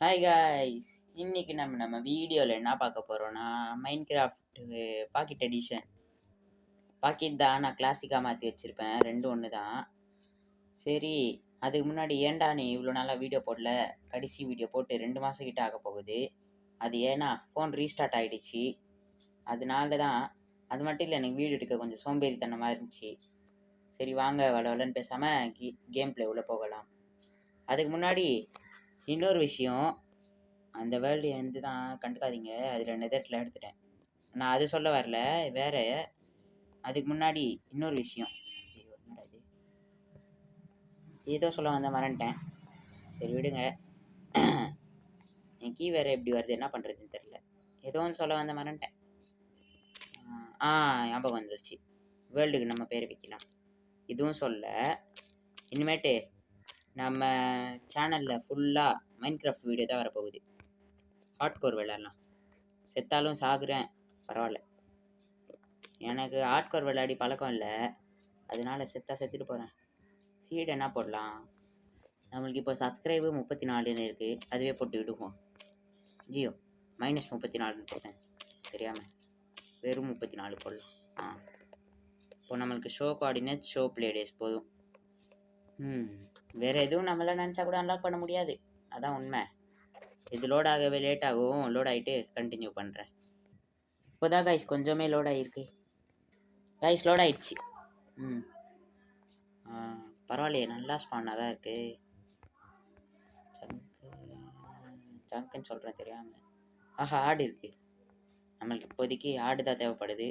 Hi guys, இன்னைக்கு நம்ம வீடியோவில் என்ன பார்க்க போகிறோன்னா மைன்கிராஃப்ட் பாக்கெட் எடிஷன். பாக்கெட் தான் நான் கிளாசிக்காக மாற்றி வச்சுருப்பேன், ரெண்டு ஒன்று தான். சரி, அதுக்கு முன்னாடி ஏன்டா நீ இவ்வளோ நாளாக வீடியோ போடல? கடைசி வீடியோ போட்டு 2 மாதம் கிட்ட ஆக போகுது. அது ஏன்னா ஃபோன் ரீஸ்டார்ட் ஆகிடுச்சு. அதனால தான். அது மட்டும் இல்லை, எனக்கு வீடியோ எடுக்க கொஞ்சம் சோம்பேறித்தனமாக இருந்துச்சு. சரி வாங்க வளவலன்னு பேசாமல் கேம் பிளே உள்ளே போகலாம். அதுக்கு முன்னாடி இன்னொரு விஷயம், அந்த வேர்ல்டு வந்து தான் கண்டுக்காதீங்க, அதில் நெதர்ட்டில் எடுத்துட்டேன். நான் அது சொல்ல வரல, வேற. அதுக்கு முன்னாடி இன்னொரு விஷயம். என்னடா இது, ஏதோ சொல்ல வந்த மறந்துட்டேன். சரி விடுங்க. என் கீ வேறு எப்படி வருது, என்ன பண்ணுறதுன்னு தெரில. ஏதோ ஒன்று சொல்ல வந்த மறந்துட்டேன். ஞாபகம் வந்துடுச்சு. வேர்ல்டுக்கு நம்ம பேர் வைக்கலாம். இதுவும் சொல்ல, இனிமேட்டு நம்ம சேனலில் ஃபுல்லாக மைன்கிராஃப்ட் வீடியோ தான் வரப்போகுது. ஹார்ட்கோர் விளையாடலாம். செத்தாலும் சாகுறேன், பரவாயில்ல. எனக்கு ஹார்ட்கோர் விளையாடி பழக்கம் இல்லை, அதனால செத்துட்டு போகிறேன். சீடு என்ன போடலாம்? நம்மளுக்கு இப்போ சப்ஸ்கிரைபு 34 இருக்குது, அதுவே போட்டு விடுவோம். ஜியோ -34 போட்டேன் தெரியாமல், வெறும் 34 போடலாம். இப்போ நம்மளுக்கு show coordinate, show play days போதும். வேறு எதுவும் நம்மளால் நினச்சா கூட அன்லாக் பண்ண முடியாது, அதான் உண்மை. இது லோட் ஆகவே லேட் ஆகும். லோட் ஆகிட்டு கண்டினியூ பண்ணுறேன். இப்போதான் கைஸ் கொஞ்சமே லோட் ஆகிருக்கு. கைஸ் லோட் ஆகிடுச்சு. பரவாயில்லையே, நல்லா ஸ்பானாக தான் இருக்குது. சங்குன்னு சொல்கிறேன் தெரியாமல். ஆடு இருக்குது. நம்மளுக்கு இப்போதைக்கு ஆடு தான் தேவைப்படுது.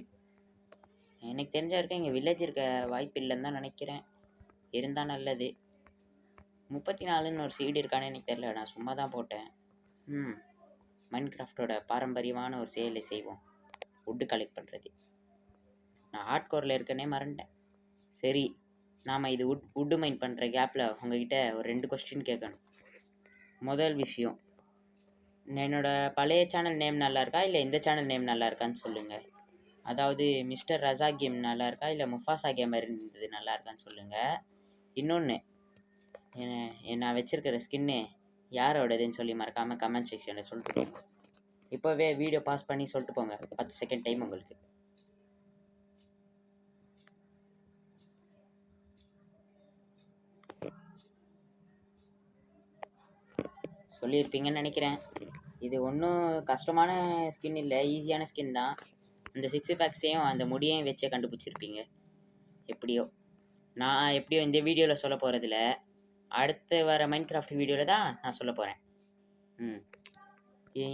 எனக்கு தெரிஞ்ச வரைக்கும் இங்கே வில்லேஜ் இருக்க வாய்ப்பு இல்லைன்னு தான் நினைக்கிறேன். இருந்தால் நல்லது. 34ன்னு ஒரு சீடு இருக்கான்னு எனக்கு தெரியல, நான் சும்மா தான் போட்டேன். மைன்கிராஃப்டோட பாரம்பரியமான ஒரு செயலை செய்வோம், வுட்டு கலெக்ட் பண்ணுறது. நான் ஹார்ட்கோரில் இருக்கனே மறந்துட்டேன். சரி, நாம் இது வுட்டு மைன் பண்ணுற கேப்பில் உங்ககிட்ட ஒரு 2 கொஸ்டின் கேட்கணும். முதல் விஷயம், என்னோடய பழைய சேனல் நேம் நல்லா இருக்கா இல்லை இந்த சேனல் நேம் நல்லா இருக்கான்னு சொல்லுங்கள். அதாவது மிஸ்டர் ரஸா கேம் நல்லா இருக்கா இல்லை முஃபாசா கேமர் இருந்தது நல்லா இருக்கான்னு சொல்லுங்கள். இன்னொன்று, நான் வச்சுருக்கிற ஸ்கின்னு யாரோடதுன்னு சொல்லி மறக்காமல் கமெண்ட் செக்ஷனில் சொல்லிட்டு போங்க. இப்போவே வீடியோ பாஸ் பண்ணி சொல்லிட்டு போங்க, 10 செகண்ட் டைம் உங்களுக்கு. சொல்லியிருப்பீங்கன்னு நினைக்கிறேன். இது ஒன்றும் கஷ்டமான ஸ்கின் இல்லை, ஈஸியான ஸ்கின் தான். அந்த 6 பேக்ஸையும் அந்த முடியையும் வச்சே கண்டுபிடிச்சிருப்பீங்க. எப்படியோ இந்த வீடியோவில் சொல்ல போகிறதில்ல, அடுத்து வர மைன்கிராஃப்ட் வீடியோவில் தான் நான் சொல்ல போகிறேன்.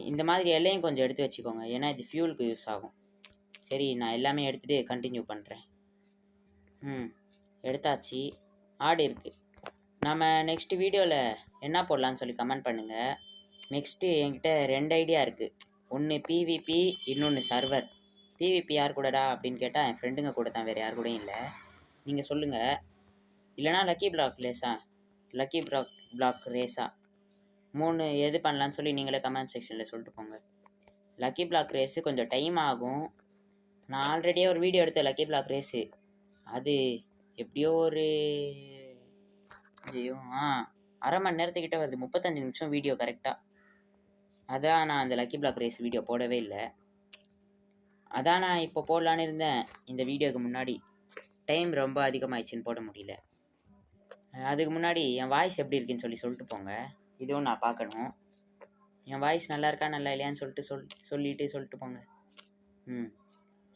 இந்த மாதிரி எல்லையும் கொஞ்சம் எடுத்து வச்சுக்கோங்க, ஏன்னா இது ஃபியூலுக்கு யூஸ் ஆகும். சரி, நான் எல்லாமே எடுத்துகிட்டு கண்டினியூ பண்ணுறேன். எடுத்தாச்சு. ஆடு இருக்குது. நம்ம நெக்ஸ்ட் வீடியோவில் என்ன போடலான்னு சொல்லி கமெண்ட் பண்ணுங்கள். நெக்ஸ்ட்டு என்கிட்ட 2 ஐடியா இருக்குது. ஒன்று பிவிபி, இன்னொன்று சர்வர். பிவிபி யார் கூடடா அப்படின்னு கேட்டால் என் ஃப்ரெண்டுங்க கூட தான், வேறு யார் கூடயும் இல்லை. நீங்கள் சொல்லுங்கள். இல்லைனா லக்கி பிளாக் ரேஸா 3 எது பண்ணலான்னு சொல்லி நீங்களே கமெண்ட் செக்ஷனில் சொல்லிட்டு போங்க. லக்கி பிளாக் ரேஸு கொஞ்சம் டைம் ஆகும். நான் ஆல்ரெடியே ஒரு வீடியோ எடுத்தேன் லக்கி பிளாக் ரேஸு. அது எப்படியோ ஒரு அரை மணி நேரத்துக்கிட்ட வருது, 35 நிமிஷம் வீடியோ கரெக்டாக. அதான் நான் அந்த லக்கி பிளாக் ரேஸ் வீடியோ போடவே இல்லை. அதான் நான் இப்போ போடலான்னு இருந்தேன். இந்த வீடியோக்கு முன்னாடி டைம் ரொம்ப அதிகமாகிடுச்சின்னு போட முடியல. அதுக்கு முன்னாடி என் வாய்ஸ் எப்படி இருக்குன்னு சொல்லிட்டு போங்க. இதுவும் நான் பார்க்கணும். என் வாய்ஸ் நல்லா இருக்கா நல்லா இல்லையான்னு சொல்லிட்டு போங்க.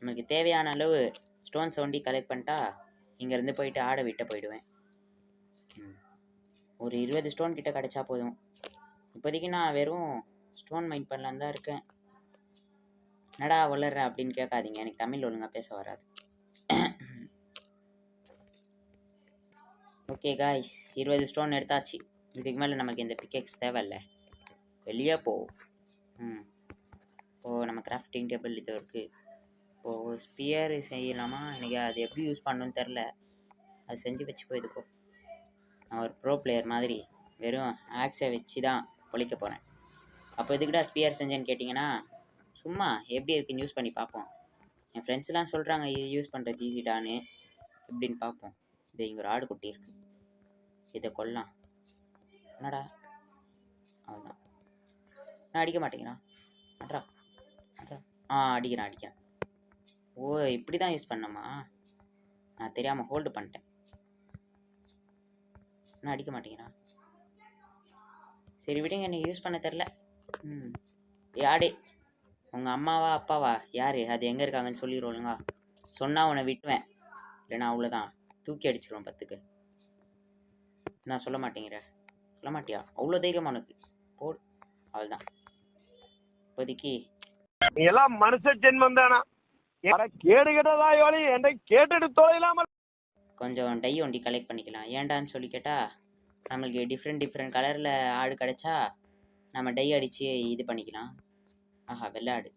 நமக்கு தேவையான அளவு ஸ்டோன் சவுண்டி கலெக்ட் பண்ணிட்டா இங்கேருந்து போயிட்டு ஆடை விட்ட போயிடுவேன். ஒரு 20 ஸ்டோன் கிட்ட கிடச்சா போதும். இப்போதைக்கு நான் வெறும் ஸ்டோன் மைண்ட் பண்ணலான்னு தான் இருக்கேன். என்னடா வளர்ற அப்படின்னு கேட்காதீங்க, எனக்கு தமிழ் ஒழுங்காக பேச வராது. ஓகே காய்ஸ், 20 ஸ்டோன் எடுத்தாச்சு. இதுக்கு மேலே நமக்கு இந்த பிக்கெக்ஸ் தேவையில்லை, வெளியே போ. இப்போது நம்ம கிராஃப்டிங் டேபிள் இது இருக்குது. இப்போது ஸ்பியர் செய்யலாமா? எனக்கு அது எப்படி யூஸ் பண்ணணும்னு தெரில, அது செஞ்சு வச்சு போயிருக்கோ. நான் ஒரு ப்ரோ பிளேயர் மாதிரி வெறும் ஆக்ஸை வச்சு தான் பொழிக்க போகிறேன். அப்போ எதுக்கிட்ட ஸ்பியர் செஞ்சேன்னு கேட்டிங்கன்னா, சும்மா எப்படி இருக்குன்னு யூஸ் பண்ணி பார்ப்போம். என் ஃப்ரெண்ட்ஸ்லாம் சொல்கிறாங்க இது யூஸ் பண்ணுறது ஈஸிடான்னு, எப்படின்னு பார்ப்போம். இது இங்கே ஒரு ஆடு குட்டி இருக்குது, இதை கொல்லலாம். என்னடா அவ்வளோதான். நான் அடிக்க மாட்டேங்கிறான். அட்ரா அட்ரா. அடிக்கிறேன். ஓ, இப்படி தான் யூஸ் பண்ணமா? நான் தெரியாமல் ஹோல்டு பண்ணிட்டேன். நான் அடிக்க மாட்டேங்கிறான். சரி விடுங்க, நீங்கள் யூஸ் பண்ண தெரில. யாடே உங்கள் அம்மாவா அப்பாவா யார்? அது எங்கே இருக்காங்கன்னு சொல்லிடுவோங்க. சொன்னால் உன்னை விட்டுவேன், இல்லைனா அவ்வளோதான், தூக்கி அடிச்சிருவோம் 10க்கு. நான் சொல்ல மாட்டேங்கிறேன். சொல்ல மாட்டியா? அவ்வளோ தைரியம் உனக்கு? போடு, அவ்வளோதான். இப்போதைக்கு எல்லாம் மனுஷ ஜென்மம் தானா? கேடு கேட்டதா யோலி என்னை கேட்டுட்டு தொலைலாமல். கொஞ்சம் டை ஒண்டி கலெக்ட் பண்ணிக்கலாம். ஏன்டான்னு சொல்லி கேட்டால், நம்மளுக்கு டிஃப்ரெண்ட் கலரில் ஆடு கிடச்சா நம்ம டை அடித்து இது பண்ணிக்கலாம். ஆஹா, வெள்ளை ஆடு.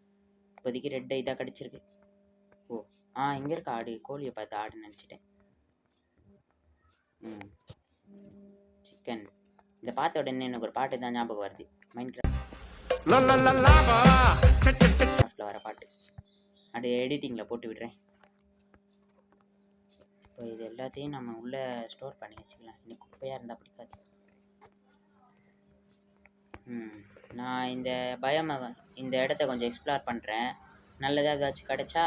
இப்போதைக்கு ரெட் டை தான் கிடச்சிருக்கு. ஓ, இங்கே இருக்க ஆடு. கோழியை பார்த்து ஆடுன்னு நினச்சிட்டேன். சிக்கன். இந்த பார்த்த உடனே எனக்கு ஒரு பாட்டு தான் ஞாபகம் வருது. மைன்கிராஃப்டில் வர பாட்டு. அது எடிட்டிங்கில் போட்டு விடுறேன். இப்போ இது எல்லாத்தையும் நம்ம உள்ளே ஸ்டோர் பண்ணி வச்சுக்கலாம். இன்னைக்கு குப்பையாக இருந்தால் பிடிக்காது. நான் இந்த இடத்த கொஞ்சம் எக்ஸ்ப்ளோர் பண்ணுறேன். நல்லதாக ஏதாச்சும் கிடச்சா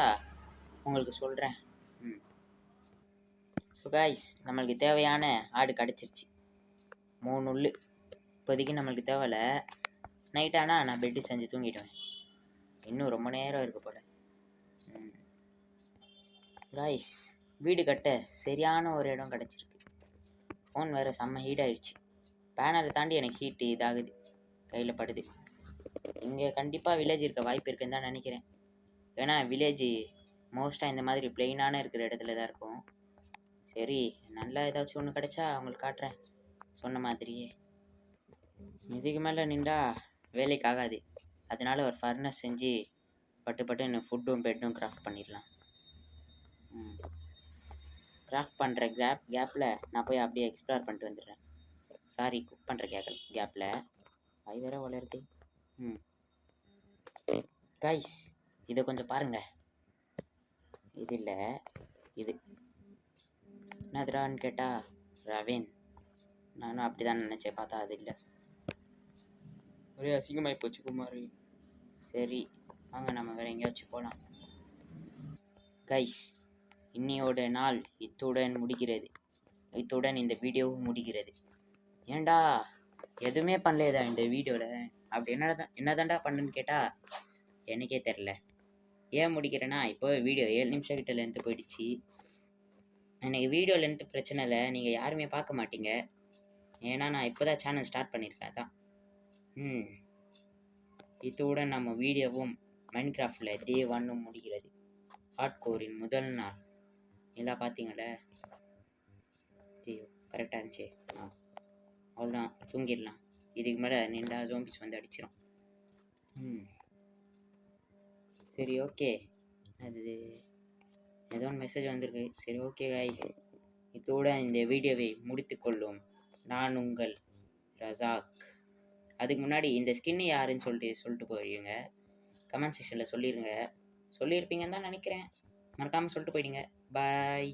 உங்களுக்கு சொல்கிறேன். ஸோ கைஸ், நம்மளுக்கு தேவையான ஆடு கிடச்சிருச்சு. 3 உள்ளு. இப்போதைக்கு நம்மளுக்கு தேவையில்ல. நைட் ஆனால் நான் பெட்டு செஞ்சு தூங்கிடுவேன். இன்னும் ரொம்ப நேரம் இருக்குது போல். கைஸ், வீடு கட்ட சரியான ஒரு இடம் கிடச்சிருக்கு. ஃபோன் வேறு செம்ம ஹீட் ஆகிடுச்சு. பேனரை தாண்டி எனக்கு ஹீட்டு இதாகுது, கையில் படுது. இங்கே கண்டிப்பாக வில்லேஜ் இருக்க வாய்ப்பு இருக்குன்னு தான் நினைக்கிறேன். ஏன்னா வில்லேஜ் மோஸ்ட்டாக இந்த மாதிரி பிளெயினான இருக்கிற இடத்துல தான் இருக்கும். சரி, நல்லா ஏதாச்சும் ஒன்று கிடச்சா அவங்களுக்கு காட்டுறேன். சொன்ன மாதிரியே இதுக்கு மேலே நின்றா வேலைக்கு ஆகாது. அதனால ஒரு ஃபர்னஸ் செஞ்சு பட்டு ஃபுட்டும் பெட்டும் கிராஃப்ட் பண்ணிடலாம். கிராஃப்ட் பண்ணுற கேப்பில் நான் போய் அப்படியே எக்ஸ்ப்ளோர் பண்ணிட்டு வந்துடுறேன். சாரி, குக் பண்ணுற கேப்பில் அது வேற வளருது. கைஸ், இதை கொஞ்சம் பாருங்கள். இது இல்லை, இது என்னதுடான்னு கேட்டால் ரவேன். நானும் அப்படி தான் நினச்சேன், பார்த்தா அது இல்லை. ஒரே அசிங்கமாகி போச்சு குமார். சரி வாங்க, நம்ம வேறு எங்கேயாச்சும் போகலாம். கைஸ், இன்னையோட நாள் இத்துடன் முடிகிறது. இத்துடன் இந்த வீடியோவும் முடிகிறது. ஏன்டா எதுவுமே பண்ணலையதா இந்த வீடியோவில்? அப்படி என்னதான்டா பண்ணுன்னு கேட்டால் எனக்கே தெரில. ஏன் முடிக்கிறேன்னா, இப்போ வீடியோ 7 நிமிஷம் கிட்ட லென்த்து போயிடுச்சு. எனக்கு வீடியோ லென்த்து பிரச்சனை இல்லை, நீங்கள் யாருமே பார்க்க மாட்டீங்க. ஏன்னா நான் இப்போ தான் சேனல் ஸ்டார்ட் பண்ணியிருக்கேன். அதான். இத்துடன் நம்ம வீடியோவும் மைன்கிராஃப்டில் டே 1 முடிகிறது. ஹார்ட்கோரின் முதல் நாள். எல்லாம் பார்த்தீங்களே? ஐயோ, கரெக்டாக இருந்துச்சு. அவ்வளோதான், தூங்கிடலாம். இதுக்கு மேலே நின்றா ஜோம்பிஸ் வந்து அடிச்சிடும். சரி, ஓகே. அது ஏதோ ஒன்று மெசேஜ் வந்திருக்கு. சரி, ஓகே கைஸ், இதோட இந்த வீடியோவை முடித்துக்கொள்ளும். நான் உங்கள் ரசாக். அதுக்கு முன்னாடி இந்த ஸ்கின்னு யாருன்னு சொல்லிட்டு போயிடுங்க. கமெண்ட் செக்ஷனில் சொல்லியிருப்பீங்கன்னு தான் நினைக்கிறேன். மறக்காமல் சொல்லிட்டு போயிடுங்க. பாய்.